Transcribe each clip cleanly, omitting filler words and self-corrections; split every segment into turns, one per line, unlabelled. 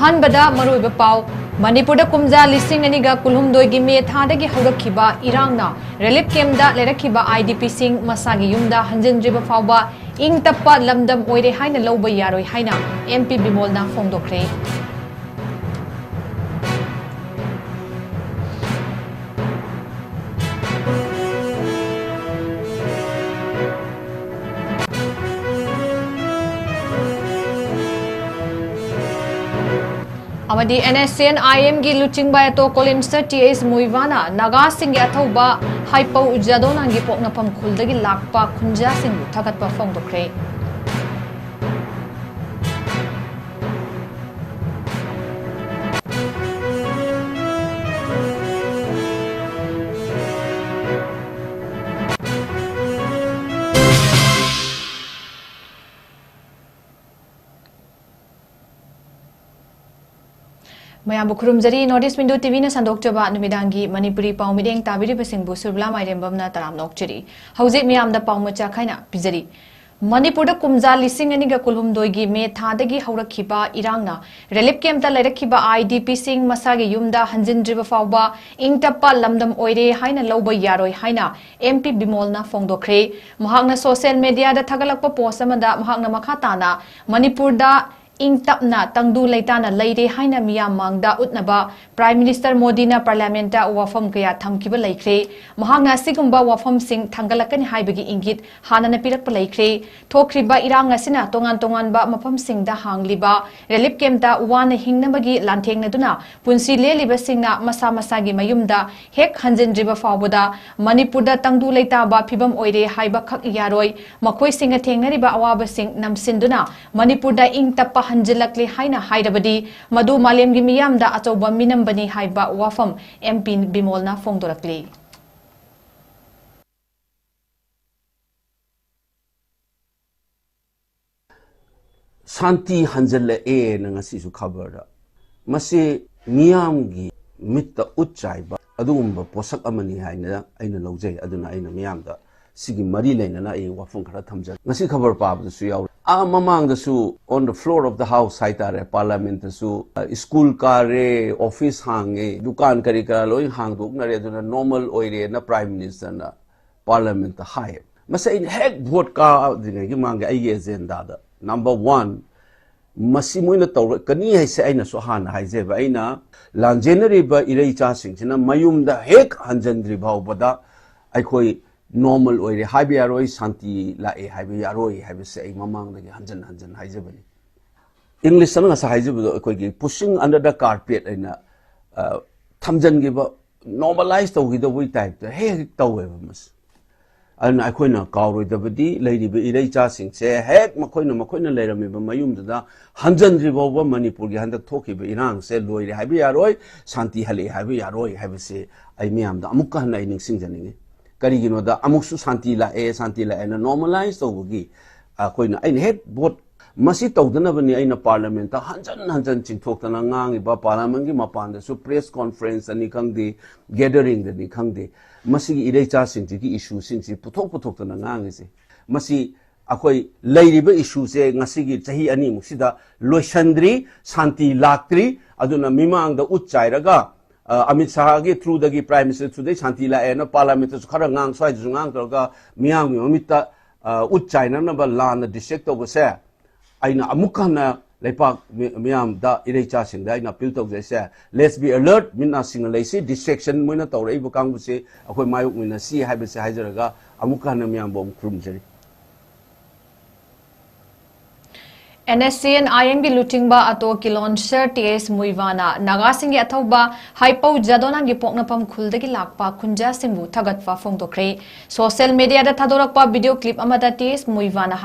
अहनबदा मरुइब पाव मणिपुर कुमजा लिसिंग अनिगा कुलहुमदोइगी मे थादगी हौरखिबा इरांगना relief कैम्पदा लेरखिबा IDP सिंग मसागी युमदा हंजिनद्रिबा फावबा इंग तप्पा लमदम ओइरे हाइना लौबा यारोइ हाइना MP बिमोलना फोंदोखरे। अमदी NSCN-IM की लुचिंग बायतो कोलिमस्टर TS मुइवाना नागा सिंह अथौबा हाइपौ ज़ादोनांगी पोकनाफम खुलदगी लाकपा खुंजा सिंह थगतपा फोंदोखरे। मयाबु खुरुमजरी नॉर्थ विंडो टीवी ने संदोक्चबा नुमिदांगी मणिपुरी पाउ मिदेंग ताबिरिबसिंगबु सुरबला माइरेंबमना तराम नोक्चरी हौजे मियामदा पाउ मचा खाइना पिजरी। मणिपुर कुमजा लिसिंग अनिगा कुलहुमदोइगी मे थादगी हौरखिबा इरांगना रिलीफ कैम्पदा लेरखिबा IDP सिंग मसागी युमदा हंजिनद्रिबा फावबा इंगतप्पा लमदम ओइरे हाइना लौबा यारोइ हाइना MP बिमोलना फोंदोखरे। महांगना सोशल मीडिया दा थगलकपा पोस्ट अमदा महांगना मखा ताना मणिपुरदा इंग तपना तंगदु लेताना लेरे हाइना मियाम मांगदा उतनबा प्राइम मिनिस्टर मोदीना पार्लियामेंट वाफम कया थमकिबा लेख्रे। महांगना सिगुम्बा वाफम सिंग थंगलकनि हाइबगी इंगित हानना पिरकपा लेख्रे। थोख्रिबा इरांग असिना तोंगान तोंगानबा मफम सिंगदा हांगलिबा रिलीफ कैम्पदा वाना हिंगनबगी लांथेंगनदुना पुंसी लेलिबा सिंगना मसा मसागी मयुमदा हेक हंजिनद्रिबा फावबदा मणिपुरदा तंगदु लेताबा फिबम ओइरे हाइबा खक यारोइ मखोइ सिंग थेंगनरिबा अवाबा सिंग नमसिनदुना मणिपुरदा इंग तप्पा हंजिलकले हाइना हाइरबदी मधु मालेमगी मियामदा अचौबा मिनमबनी हाइबा वाफम MP बिमोलना फोंदोरकले।
शांति हंजल नंगसिसु खबर मसे मियामगी मित्त उच्चाइबा अदुगुम्बा पोसक अमनी हाइना आइना लौजै अदुना आइना मियामदा सिगी मरी लेना आई वाफम खरा थमजन ngasi खबर पाबदसु याव mamangdasu on the floor of the house haitare parliament su school kare office hange dukan kari kara loi hangdok nare aduna normal oire na prime minister na parliament hai masa in hek vote ka dingi manga ai agenda da number 1 masi moina taw kani hai se aina so han hai je ba aina langenary ba irei cha sing china mayum da hek hanjandri bhaw bada ai khoi normal oire haibi yaroi santi la e haibi yaroi haibi se ai mamang dagi hanjan haijebani english sana sa haijebu koi gi pushing under the carpet aina thamjan gi ba normalize to gi the way type the he tawe mas an akoina kawroi da badi leiri be irei cha sing se hek makoina leirami ba mayum da hanjan ri ba manipur gi handak thoki be irang se loire haibi yaroi santi hali haibi yaroi haibi se ai miam da amuk ka na ning sing janingi करीगिनो दा अमुकसु शांति लाए ना normalise तौबगी Koyna आइन head boat मसी तौदनबनी आइन parliament ता हंजन चिंथोक्तना ngangiba parliament की मपान दसु press conference अनि खंगदे gathering दनि खंगदे मसी की इरेचा सिंची की इशू सिंची पुथोक्तना ngangiसे मसी अखोई लेरिबे इशू से ngasi की चही अनि मुसिदा लोइसंद्री शांति लाक्त्री अदुना मिमांग दा उच्चाइरगा अमित शाह के थ्रू दगी प्राइम मिनिस्टर थ्रू दे शांति लाए ना पार्लियामेंट तो खरा ngang swai ju ngang तो का मियां मिता उच्चाइना ना बा लान डिस्ट्रिक्ट तो बसे आइना अमुका ना लेपाक मियां दा इरेचा सिंग दा आइना अपील तो जैसे लेट्स बी अलर्ट मिना सिंग लेसी डिस्ट्रैक्शन मोइना तौरई बकांग बुसे अखोय मायुक मिना सी हाइबसे हाइजरगा अमुका ना मियां बोम खुरुमजरी
NSCN-IM की लुचिंगबा अतो किलोन्सर TS मुइवाना नागा सिंह अथौबा हाइपौ ज़ादोनांग की पोकनाफम खुलदगी लाकपा खुंजा सिंबु थगतफा फोंदोखरे। सोशल मीडिया दा थादोरकपा वीडियो क्लिप अमदा TS मुइवाना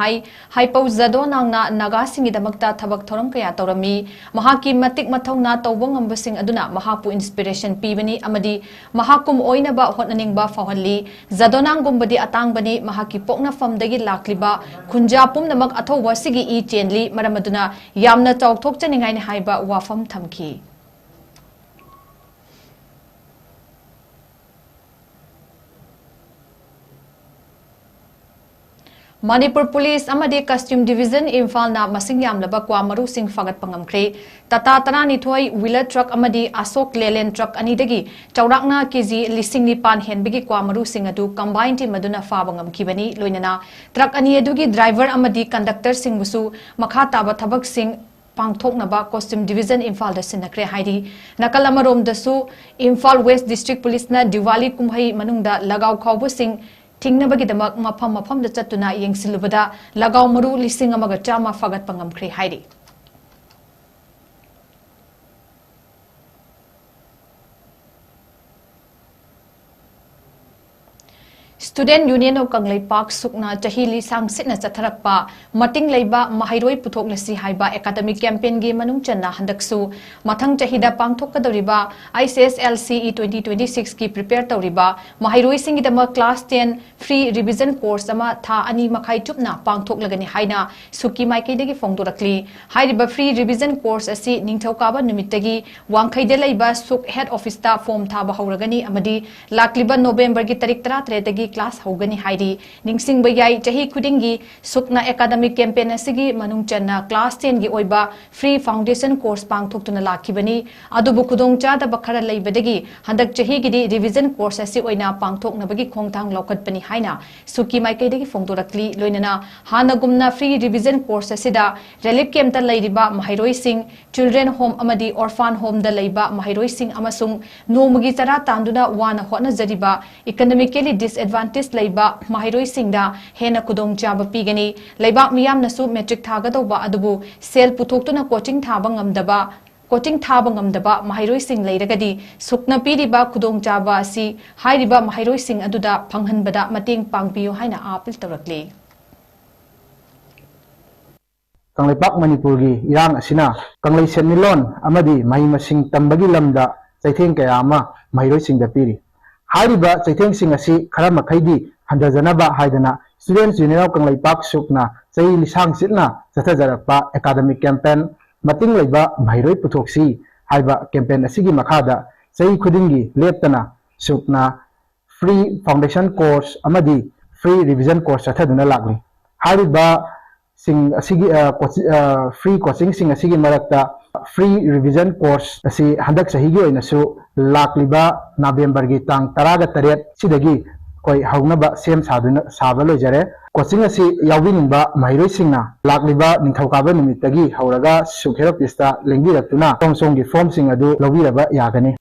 हाइपौ ज़ादोनांगना नागा सिंह दमकता थबक थोरम कया तौरमी महाकी मतिक मथौना तौबो ngambasing aduna mahapu inspiration पीबनी अमदी महाकुम ओइनबा होटननिंगबा फावहली ज़ादोनांग गुम्बदी अतांगबनी महाकी पोकनाफमदगी लाकलिबा खुंजा पुमनमक अथौबा सिगी E चेनली मरमदुना यामना चौथोकचनिंगाइनि हाइबा वाफम थमखी। Manipur Police amadi Costume Division Imphal na masing yamlaba kwa maru sing fagat pangamkre Tata Tarani Thoi Wheeler Truck amadi Asok Leyland Truck anidagi Chaurakna KG lising nipan henbigi kwa maru sing adu combined team maduna fabangam kibani loinana truck ani adugi driver amadi conductor sing busu makha taba thabak sing pangthoknaba Costume Division Imphal da sinakre haidi nakal amarom dasu Imphal West District Police na Diwali kumhai manungda lagaw khawbu sing Tingnabagidamak mapam da chatuna yengsilubada lagaw maru lising amaga chama fagat pangamkre haidi Student Union of 𝐶𝐤𝐰𝐬 sukna chahili sang sitna chatharakpa mating leiba mahairoi puthoknasi haiba academic campaign gi manung channa handaksu mathang chahida pangthokadoriba ICSLCE 2026 ki prepare tawriba mahairoi singidama class 10 free revision course ama tha ani makhai chupna pangthoklagani haina suki maikaidagi fongdorakli hairiba free revision course asi ningthokaba numittagi wangkhaide leiba suk head office ta form thaba hauragani amadi lakliba November gi tarik 33 class hogani haidi ningsing bayai chahi kudingi sukna academic campaign asigi manung channa class 10 gi oiba free foundation course pangthoktuna lakhibani adubu khudong cha da bakhara leibadagi handak chahi gi revision course asi oina pangthoknabagi khongthang lokatpani haina suki maikaidagi fongdorakli loinana hanagumna free revision course asida relief camp ta leiriba mahairoi sing children home amadi orphan home da leiba mahairoi sing amasung nomagi chara tanduna wana hotna jariba economically disadvantaged leiba mahairoi singda hena kudong chaba pigani leiba miyam nasu metric thaga doba adubu sel puthokuna coaching thaba ngamdaba mahairoi sing leiragadi sukna piriba kudong chaba asi hairiba mahairoi sing aduda phanghanbada mating pangpiyo haina apil tawrakli
Kangleipak ꯃꯅꯤꯄꯨꯔꯒꯤ ꯏꯔꯥꯡ ꯑꯁꯤꯅ ꯀꯪꯂꯩ ꯁꯦꯟꯃꯤꯠꯂꯣꯟ ꯑꯃꯗꯤ ꯃꯍꯩ ꯃꯁꯤꯡ ꯇꯝꯕꯒꯤ ꯂꯝꯗ ꯆꯩꯊꯦꯡ ꯀꯌꯥ ꯑꯃ ꯃꯍꯩꯔꯣꯏꯁꯤꯡꯗ ꯄꯤꯔꯤ ꯍꯥꯏꯔꯤꯕ ꯆꯩꯊꯦꯡꯁꯤꯡ ꯑꯁꯤ ꯈꯔ ꯃꯈꯩꯗꯤ ꯍꯟꯊꯖꯅꯕ ꯍꯥꯏꯗꯅ ꯁ꯭ꯇꯨꯗꯦꯟꯠꯁ ꯌꯨꯅꯤꯌꯟ ꯑꯣꯐ ꯀꯪꯂꯩꯄꯥꯛ ꯁꯨꯛꯅ ꯆꯍꯤ ꯂꯤꯁꯥꯡ ꯁꯤꯠꯅ ꯆꯠꯊꯖꯔꯛꯄ ꯑꯦꯀꯥꯗꯃꯤꯛ ꯀꯦꯝꯄꯦꯟ ꯃꯇꯤꯡ ꯂꯩꯕ ꯃꯍꯩꯔꯣꯏ ꯄꯨꯊꯣꯛꯁꯤ ꯍꯥꯏꯕ ꯀꯦꯝꯄꯦꯟ ꯑꯁꯤꯒꯤ ꯃꯈꯥꯗ ꯆꯍꯤ ꯈꯨꯗꯤꯡꯒꯤ ꯂꯦꯞꯇꯅ ꯁꯨꯛꯅ ꯐ꯭ꯔꯤ ꯐꯥꯎꯟꯗꯦꯁꯟ ꯀꯣꯔꯁ ꯑꯃꯗꯤ ꯐ꯭ꯔꯤ ꯔꯤꯚꯤꯖꯟ ꯀꯣꯔꯁ ꯆꯠꯊꯗꯨꯅ ꯂꯥꯛꯂꯤ ꯍꯥꯏꯔꯤꯕ free coaching sing asigi marakta free revision course asi handak sahigi oinasu lakliba November gi tang 18 sidagi koi haunaba sem saduna saba lojare coaching asi yawinba mahairoi singna lakliba ningthokaba numitagi hauraga sukherapista lengbiratuna tomsong gi form sing adu lobiraba yagani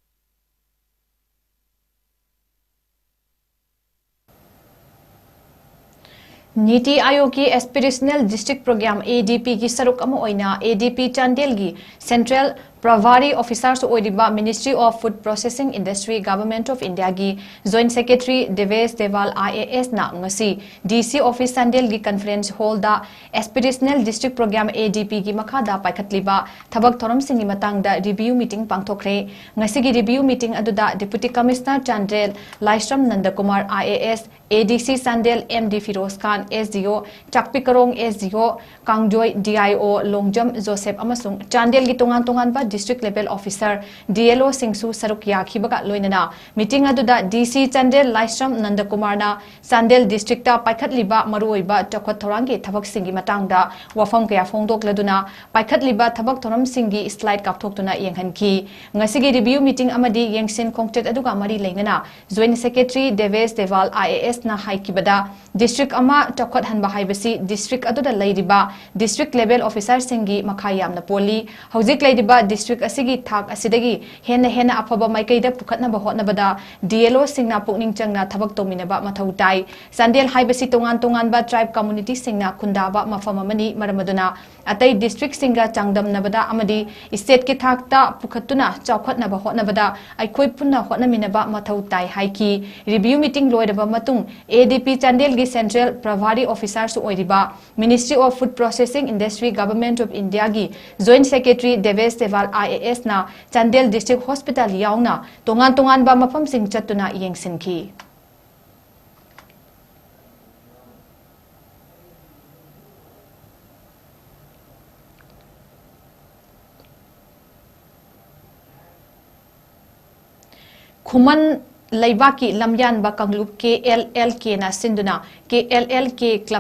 NITI Aayog की aspirational district programme ADP की सरुक अमा ओइना ADP Chandel की central प्रभारी officers ओइदिबा ministry of food processing industry government of India की joint secretary Devesh Dewal IAS ना ngasi DC office Chandel की कॉन्फ्रेंस हॉल दा एस्पिरेशनल डिस्ट्रिक्ट प्रोग्राम ADP की मखादा पाइखतलिबा थबक थोरम सिंगी मतंगदा रिव्यू मीटिंग पांगथोखरे ngasi की रिव्यू मीटिंग अदुदा deputy commissioner Chandel Laishram Nandakumar IAS ADC Sandel MD Firoz Khan SDO Chakpikarong SDO Kangjoy DIO Longjam Joseph amasung Chandel gi tongan ba district level officer DLO Singsu Saruk Yakhibaga loinana meeting aduda DC Chandel Laisram Nandakumar na Sandel district ta paikhatliba maruoiba chakhat thorangi thabak singi matangda wafam kaya phongdok laduna paikhatliba thabak thoram singi slide kapthoktuna yenghanki ngasigi review meeting amadi yengsin khongtet aduga mari leinana joint secretary Devesh Deval IAS na haikibada district ama chakhat hanba haibasi district aduda leiriba district level officer singi makhayamna poli hojik leiriba district asigi thak asidagi hena afaba maikaida pukhatna ba hotnabada DLO singna pukning changna thabak tominaba mathau tai Sandel haibasi tongan ba tribe community singna khundaba mafam amani maramaduna atai district singa changdamnabada amadi state ki thakta pukhatuna chawkhatna ba hotnabada aikhoi punna hotnaminaba mathau tai haiki review meeting loiraba matung ADP Chandel gi Central Pravari Officer su oiriba Ministry of Food Processing Industry Government of India gi Joint Secretary Devesh Deval IAS na Chandel District Hospital yauna tongan ba mafam sing chatuna yengsinki Khuman Laibaki Lamyan ba Kanglup KLLK na sinduna 𝐶𝐄𝐰𝐬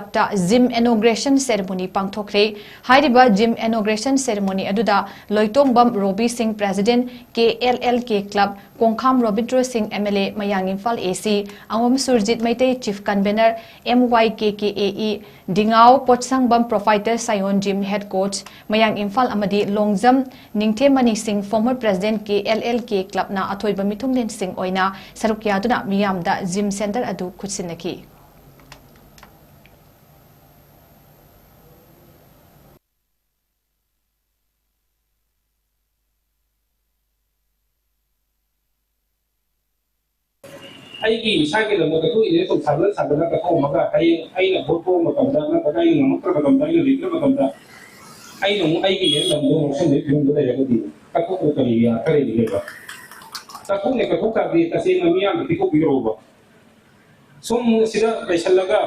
gym inauguration ceremony pangthokre hairiba gym inauguration ceremony aduda loitongбam Robi Singh president 𝐶𝐿𝐿 club Kongkham Robindra Singh MLA Mayang Imphal AC angom Surjit Maitai chief convener MYKKAE Dingau Potsangbam Provider Sayon Gym head coach Mayang Imphal amadi Longjam Ningthemani Singh former president 𝐶𝐿𝐿 club na athoiba mithunglen Singh oina sarukya miyamda gym center adu khutsinaki
ꯑꯩꯒꯤ ꯏꯁꯥꯒꯤ ꯂꯝꯗ ꯊꯣꯛꯏꯁꯦ ꯁꯨꯝ ꯁꯥꯟꯅ ꯁꯥꯟꯅꯅ ꯀꯠꯊꯣꯛꯑꯝꯃꯒ ꯑꯩꯅ vote ꯊꯣꯛꯄ ꯃꯇꯝꯗ ꯅꯠꯇ꯭ꯔꯒ ꯑꯩꯅ ꯉꯝꯃꯛꯇ꯭ꯔ ꯃꯇꯝꯗ ꯑꯩꯅ ꯂꯩꯇ꯭ꯔ ꯃꯇꯝꯗ ꯑꯩꯅ ꯑꯃꯨꯛ ꯑꯩꯒꯤ ꯂꯝꯗꯣ ꯉꯥꯎꯁꯟꯕꯒꯤ ꯐꯤꯕꯝꯗ ꯂꯩꯔꯒꯗꯤ ꯀꯠꯊꯣꯛꯄ ꯀꯔꯤꯒꯤ ꯑꯔꯊ ꯂꯩꯔꯤꯒꯦꯕ ꯀꯠꯊꯣꯛꯇꯥꯔꯗꯤ ꯇꯁꯦꯡꯅ ꯃꯤꯌꯥꯝꯅ ꯄꯤꯊꯣꯛꯄꯤꯔꯛꯑꯣꯕ ꯁꯨꯝ ꯁꯤꯗ ꯂꯩꯁꯜꯂꯒ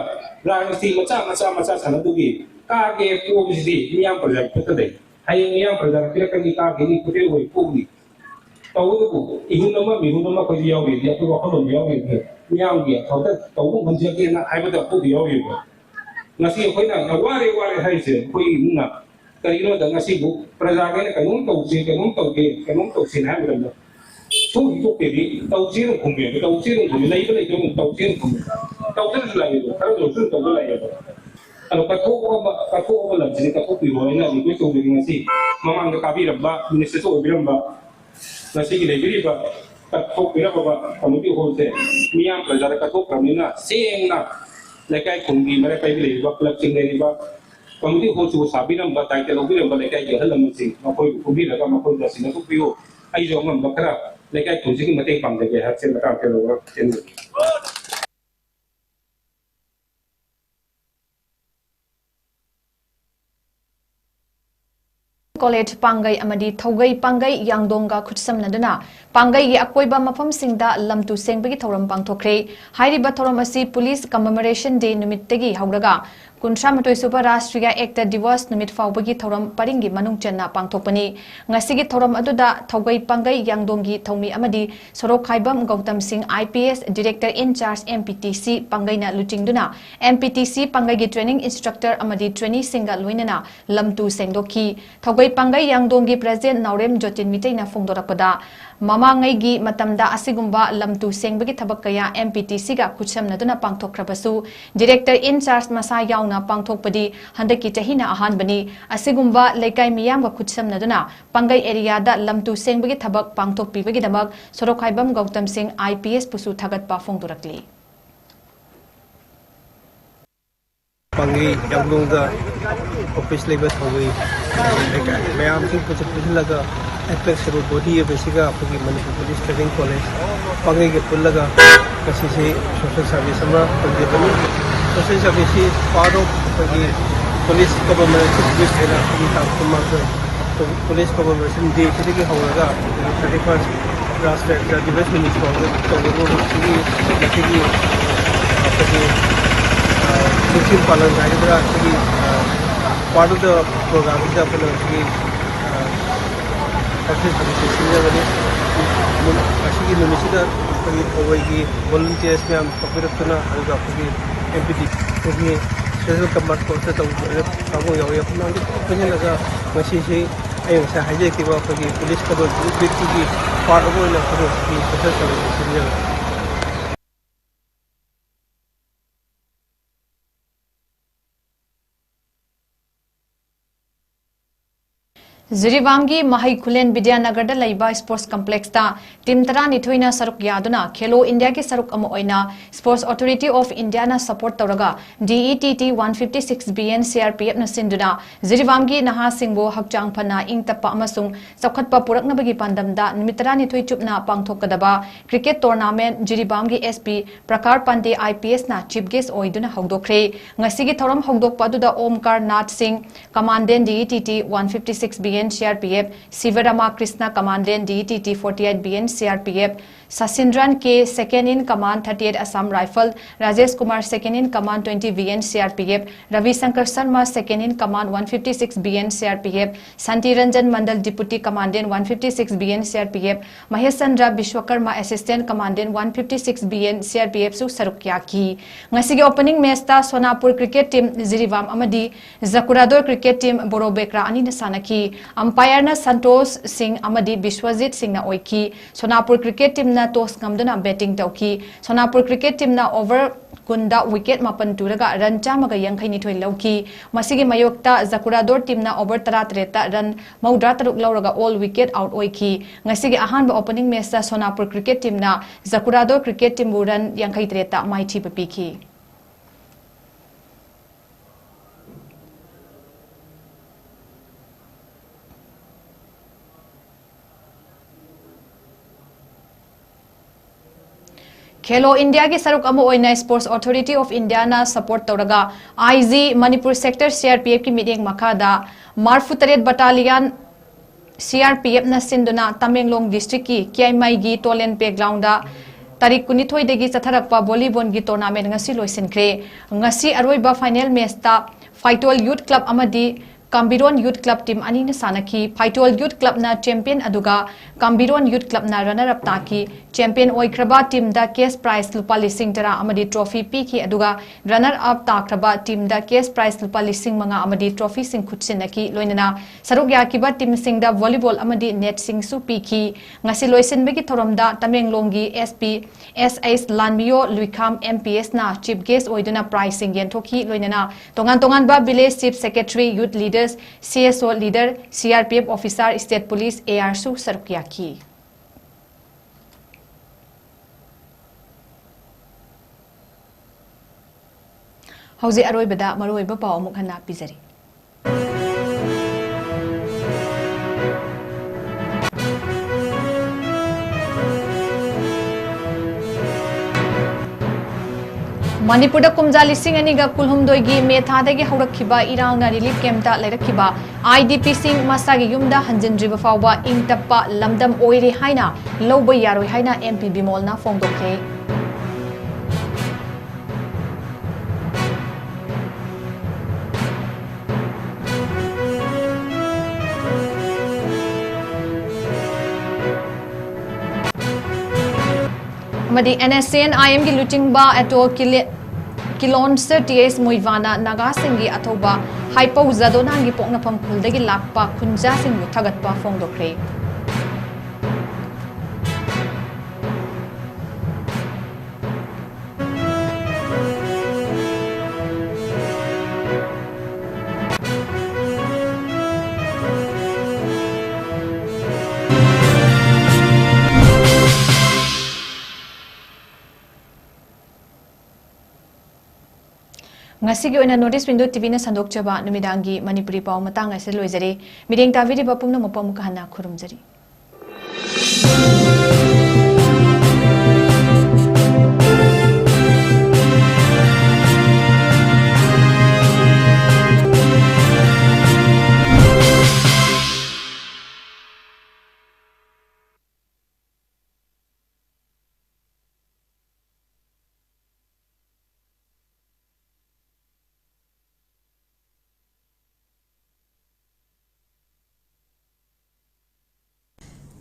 ꯔꯥꯖꯅꯤꯇꯤ ꯃꯆꯥ ꯁꯥꯟꯅꯕꯒꯤ ꯀꯥꯒꯦ ꯄꯣꯕꯁꯤꯗꯤ ꯃꯤꯌꯥꯝ ꯄ꯭ꯔꯖꯥꯒꯤ ꯈꯨꯠꯇ ꯂꯩ ꯍꯌꯦꯡ ꯃꯤꯌꯥꯝ ꯄ꯭ꯔꯖꯥꯅ ꯄꯤꯔꯛꯀꯅꯤ ꯀꯥꯒꯅꯤ ꯈꯨꯗꯦꯜ ꯑꯣꯏ ꯄꯣꯒꯅꯤ तौबू इहुन मिहुन अखोई वखल मियामगी अफाउदा तौब मनजगेना अखोई वारे वारे हाइसे अखोई इमुना करीनो प्रजागे कहीं तौजे कहीं तौगे कहीं तौसीन है सो हितोपेदी तौजे खुमे तौजे खुमे लेब लेब तौजे खुमे तौजे लाइबो खर दोसु तौजे लाइबो अनो कथोब लंजनी कथोपिरोना रिक्वेस्ट तौबी ngasi mamang kabiramba minister so obiramba ngasi leibiriba कथोपिरबा कमिटी होसे मियाम प्रजा कथोप्रमिना सेंगना लेकाय खुंगी मरे पाइ लेबा क्लब सिंग लेबा कमिटी होसु साबिरंबा दायित्व लौबिरंबा लेकाय गहलमसि मखोय खुबिरगा मखोय दसिना सुपियो आई जो हम बखरा लेकाय खुंजिगी मते पांगदे हरसे मता के लोग chain
College Pangai amadi Thogai Pangai Yangdongga khutsamnaduna Pangai gi akoiba mafamsingda lamtu sengbagi thoram pangthokre hairiba thoram asi police commemoration day numittagi hawraga Kuntramatoy Super Rashtriya Ekta Divas numit faubagi thoram paringi manung chenna pangthokpani ngasigi thoram aduda Thogai Pangai Yangdonggi thomi amadi Sorokhaibam Gautam Singh IPS Director in Charge MPTC Pangai na luchingduna MPTC Pangai gi training instructor amadi trainee singa loinana lamtu sengdokhi Thogai Pangai Yangdonggi President Naurem Jotin Mitei na phongdorakpada Mamangai gi matamda asigumba lamtu sengbagi thabak kaya MPTC ga khutsamnaduna pangthokrabasu Director in Charge Masa yauna pangthokpadi handaki chahina ahanbani asigumba leikai miyam ga khutsamnaduna Pangai area da lamtu sengbagi thabak pangthokpibagi damak Sorokhaibam Gautam Singh IPS pusu thagatpa phongdorakli
Pangai Yangdongda office labor Thogai mayam sing puchalaga apex body basiga apagi Manipur Police Training College Pangai ke pullaga kasi se social service ama pandebani social service is part of apagi police commemoration with era apagi thamma police commemoration day chidigi hawraga 31st Rashtriya Divas Minister Togo sigi apagi Muslim Palan Gaidra actually part of the program is actually actually Numisida volunteers में हम पकड़ रखना होगा क्योंकि MPT क्योंकि special command force तो कामों याव याव ना तो अपने लगा मशीन से ऐसा हाईजे कि वो क्योंकि पुलिस का बहुत big की part of वो ना करो कि special service
Ziribamgi Mahai Kulen Vidyanagarda Laiba Sports Complex ta Team Tarani Thuina Saruk Yaduna Khelo India ki Saruk Amo Oina Sports Authority of India na support Tauraga DETT 156BN CRPF na Sinduna Ziribamgi Naha Singbo Hakchang Phana Ing Tappa Amasung Sakhatpa Puraknabagi Pandamda Nimitarani Thui Chupna Pangthokadaba Cricket Tournament Ziribamgi SP Prakar Pandey IPS na Chief Guest Oiduna Hogdokre Ngasigi Thoram Hogdokpa Duda Omkar Nath Singh Commandant DETT 156BN BN CRPF, Sivarama Krishna Commandant DETT 48 BN CRPF, Sasindran K, 2nd in Command 38 Assam Rifle, Rajesh Kumar 2nd in Command 20 BN CRPF, Ravi Shankar Sharma 2nd in Command 156 BN CRPF, Santi Ranjan Mandal Deputy Commandant 156 BN CRPF, Mahesandra Bishwakarma Assistant Commandant 156 BN CRPF su Sarukyaki. Ngasigi opening match ta Sonapur Cricket Team Zirivam Amadi, Zakurador Cricket Team Borobekra Ani na Sanaki, Umpire na Santos Singh Amadi Bishwajit Singh na Oiki, Sonapur Cricket Team na tos ngamduna betting tauki, Sonapur Cricket Team na over kunda wicket mapan turaga run chamaga yangkai nithoi lauki, masigi mayokta Zakurador Team na over taratreta run maudra taruk lauraga all wicket out oiki. Ngasigi ahanba opening match ta Sonapur Cricket Team na Zakurador Cricket Team run yangkai treta mighty papiki. Khelo India ki saruk amu oina Sports Authority of India na support tawraga IG Manipur sector CRPF ki meeting makada Marfutaret Battalion CRPF na sinduna Tamenglong district ki 𝐿𝐄𝐰𝐬 Tolen Playground da Tarik 12 dagi chatharakpa volleyball gi tournament ngasi loisinkhre ngasi aroiba final match ta Phaitol Youth Club amadi Kambiron Youth Club team ani na sanaki Phaitol Youth Club na champion aduga Kambiron Youth Club na runner up taki champion oikraba team da cash prize lupa lising tara amadi trophy piki aduga runner up takraba team da cash prize lupa lising manga amadi trophy sing khutsinaki loinana saruk yakiba team sing da volleyball amadi net sing su piki ngasi loisin begi thoromda Tamenglonggi SP SH Lanmio Luikam MPS na chief guest oiduna prize sing yen thoki loinana tongan ba village chief secretary youth leader CSO leader, CRPF officer, state police, AR su Sarukyaki. Hauzi aroi bada maroi ba pao mukhana pizari. Manipur da kumja lising aniga kulhumdoi me thadagi haurakhiba irangna relief camp da lairakhiba IDP sing masagi yumda hanjindriba fawba ingtappa lamdam oire haina loba yaroi haina MP Bimol na fongdokhe. Amadi NSCN IM ki looting ba ato Kilonser TS Moivana Naga Singi Atoba Hypo Zadonangi Poknapam Kuldegi Lakpa Kunja Singu Tagatpa Fongdokre. Ngasigi oina notice window TV na sandok chaba numidangi Manipuri pau matang ase loizari mideng taviri bapum na mopam kahana khurumjari.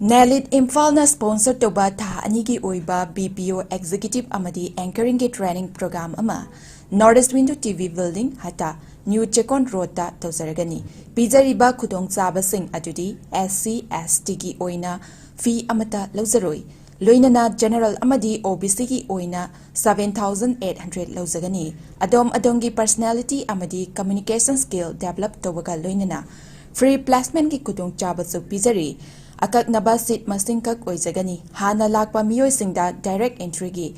Nalit Imphal na sponsor toba tha anigi oiba BPO executive amadi anchoring ge training program ama Northeast Window TV building hata New Chekon Road da tawzaragani pizariba khudong chaba sing adudi SC ST gi oina fee amata lawzaroi loinana general amadi OBC gi oina 7800 lawzagani adongi personality amadi communication skill develop tobaga loinana free placement gi khudong chaba su pizari akak nabasit masingkak oizagani hana lakpa miyoi singda direct entry gi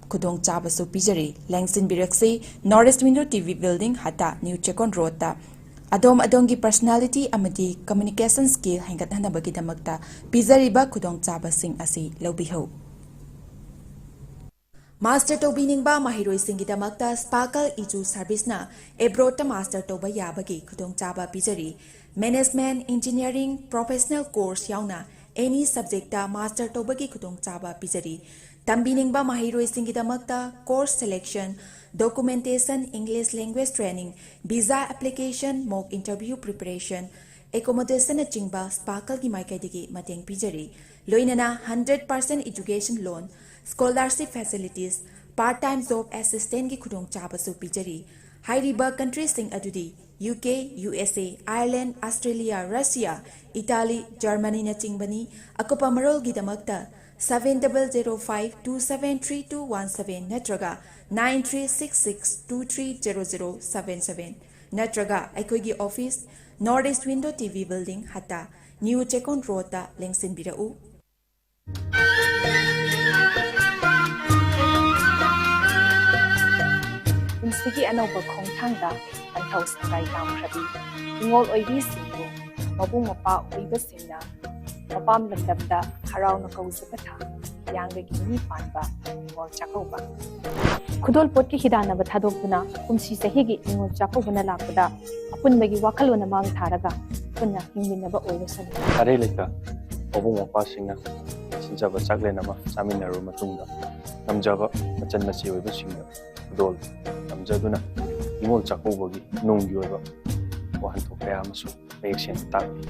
khudong chaba su pijari lengsin biraksi Northeast Window TV building hata New Chekon Road ta adongi personality amadi communication skill hangat hanabagi damakta pijari ba khudong chaba sing asi lobiho Master Tobiningba Mahiroi Singidamakta Sparkle Iju Service na Ebrota Master Toba Yabagi Kudong Chaba Pizari Management Engineering Professional Course Yauna any subjecta Master Tobagi Kudong Chaba Pizari Tambiningba Mahiroi Singidamakta Course Selection Documentation English Language Training Visa Application Mock Interview Preparation Accommodation Chingba Sparkle Gi Maikaidigi Mateng Pizari Loinana 100% Education Loan Scholarship Facilities, Part-time Job Assistant ki khudong chabasu pijari. Hairiba countries sing adudi UK, USA, Ireland, Australia, Russia, Italy, Germany na chingbani akopa marol gidamakta 7005273217 natraga 9366230077 natraga aikoigi office Northeast Window TV Building hata New Chekon Road ta lengsin birau.
Sigi anauba khongthangda anthau sakai tamkhrabi ingol oibi singbu mabung mapa oiba singna mapam lamdamda harauna kauzapatha yangge gini panba ingol chakauba khudol pot ki hidana ba thadokuna kumsi sahigi ingol chakaubuna lakpada apunbagi wakhalona mang tharaga punna hingminaba oirosan
are leka mabung mapa singna sinjaba chaklena ma saminaru matungda namjaba machan machi oiba singna khudol namjaduna ingol chakaubogi nunggi oiba wahanto kaya masu mayeksen tabi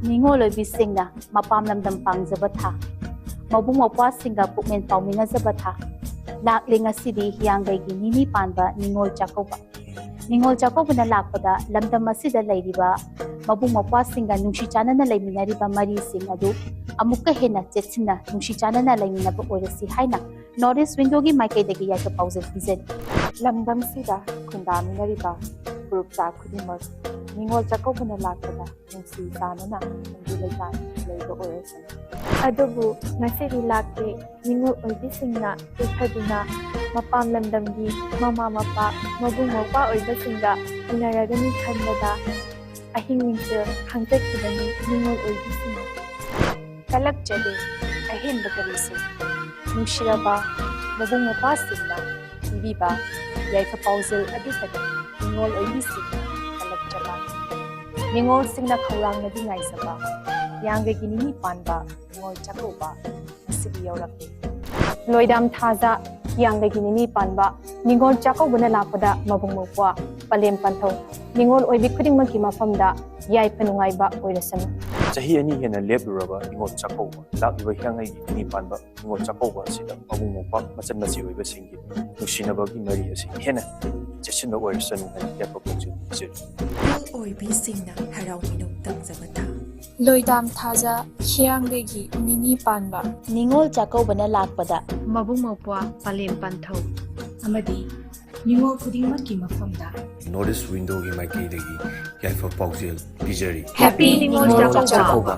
ningol oibi singna mapam lamdam pangjaba tha mabung mapa singa pukmen paumina jaba tha laklinga sidi hiyangai gi nini panba ningol chakauba na lakpada lamdam asida leiriba mabung mapa singa nungshi chanana leiminariba mari sing adu amukka hena chechina nungshi chanana leiminaba oirasi haina Northeast Window gi maikaidagi yaika pausal pizan lamdam sida khundaminariba group cha khudimak ningol chakaubana lakpada nungsi chanana nunggi leitan leiba oirasi adubu ngasiri lakte ningol oibisingna tukhaduna mapam lamdamgi mama mapa mabung mapa oibasingda inaragani khanbada ahingningse khangjakidani ningol oibisingna kalak jade ahin bagarisi nungshiraba mabung mapa singna biba yaika pausal adukada ningol oibisingna kalak jaba ningol singna khawrang nadi ngaisaba yangge ginini panba ngol chakauba sibi yaurake loidam thaza yangge ginini panba ningol chakaubana lakpada mabung mapa palem pantho ningol oibi khudingma ki mafamda yai panungaiba oirasanu
chahi ani hena lebraba ingol chakauba lakliba hyangai ni panba ingol chakauba sida mabung mapa machan machi oiba singi nushinabagi mari asi hena cheshinba oirasanu hena yapa pongju je
Oibi singna harau minung tamjabata
Loidam thaja hiyanggegi nini panba
ningol chakaubana lakpada
mabung mapa palem pantho
amadi ningol khudingma ki mafamda
Northeast Window gi maikaidagi yaifa pausal pizari
Happy Ningol Chakauba.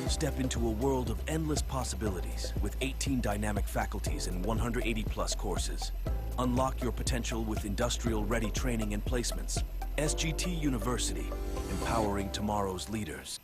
Step into a world of endless possibilities with 18 dynamic faculties and 180+ courses. Unlock your potential with industrial-ready training and placements. SGT University, empowering tomorrow's leaders.